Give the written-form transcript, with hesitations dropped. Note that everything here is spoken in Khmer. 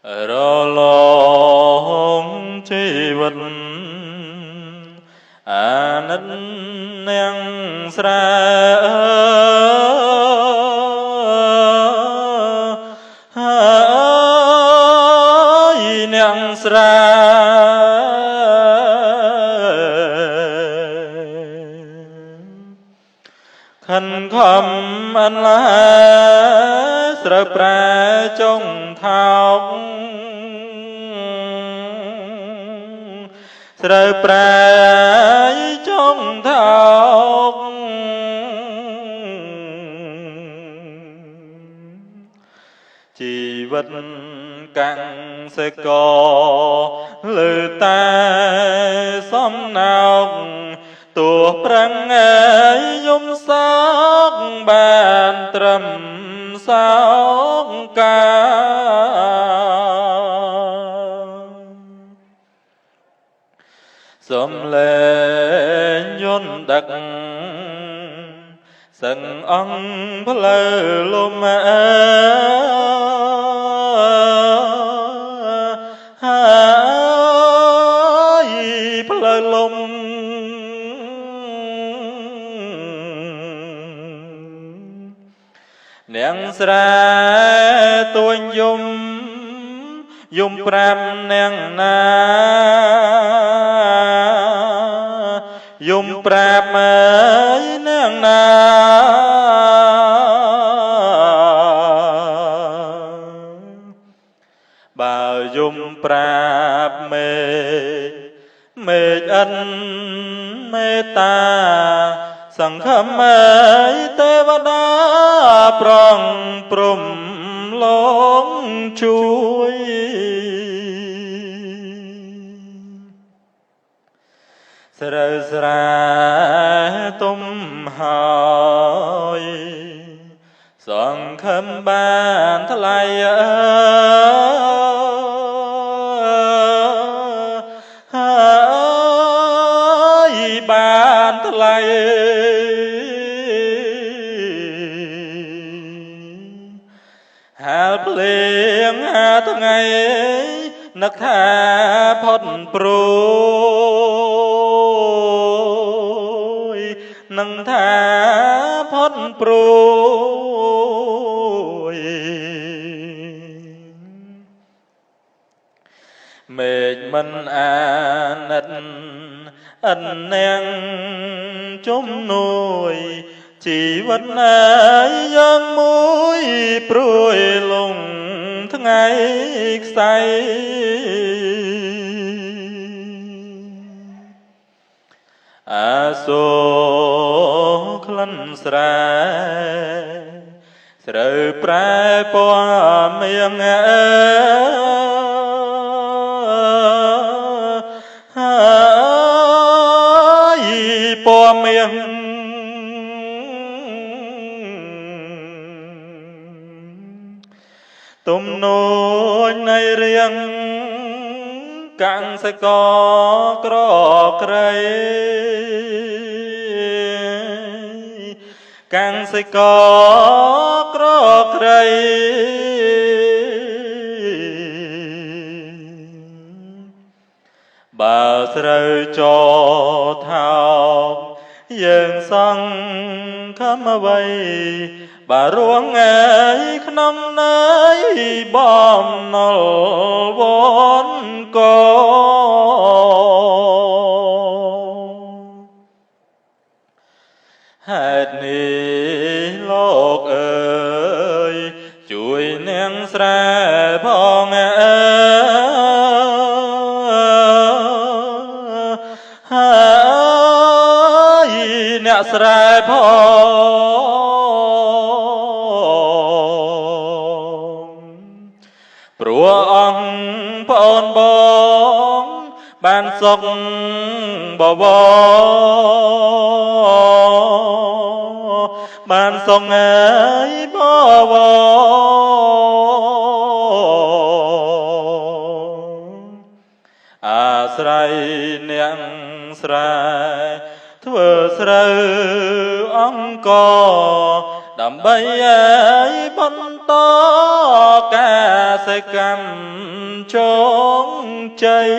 រលងជីវិតអាណិតនាងស្រាហើយនាងស្រាខិនខំអន្លាស្រើប្រែចុងថោកស្រើប្រែចុងថោកជីវិតកាំងសេកលើតែសំណោកទោះប្រឹងយំសោកបានត្រឹមសោកកាសំលេងយន្តដឹកសឹងអង្គផ្លូវលំហើយផ្លូវលំនាងស្រាទួញយំប្រាប់នាងណាយំប្រាប់នាងណាបើយំប្រាប់មេឃអិនមេត្តាសង្ឃឹមទេវតាប្រងព្រំលងជួយស្រូវស្រាទុំហើយសង្ឃឹមបានថ្លៃហើយបានថ្លៃហាលភ្លៀងហាថ្ងៃនឹកថាផុតព្រួយនឹងថាផុតព្រួយមេឃមិនអាណិតអិននាងជំនួយជីវិតយ៉ាងមួយព្រួយលងថ្ងៃខ្សែអាសូរក្លិនស្រែស្រូវប្រែពណ៌មៀងហើយពណ៌មៀងទំនួញនៃរៀងកាំងសកក្រក្រៃកាំងសកក្រក្រៃបើស្រូវចោថោកយើងសង្ឃឹមអ្វីបើរួងក្នុងន័យបំណុលវនកហេតុនេះលោកអើយជួយនាងស្រាផងហើយអ្នកស្រែផងព្រោះអង្គប្អូនបងបានសុខបវរបានសុខបវរអាស្រ័យនាងស្រែធ្វើស្រូវអង្គដើម្បីបន្តការ សកម្មចងជ័យ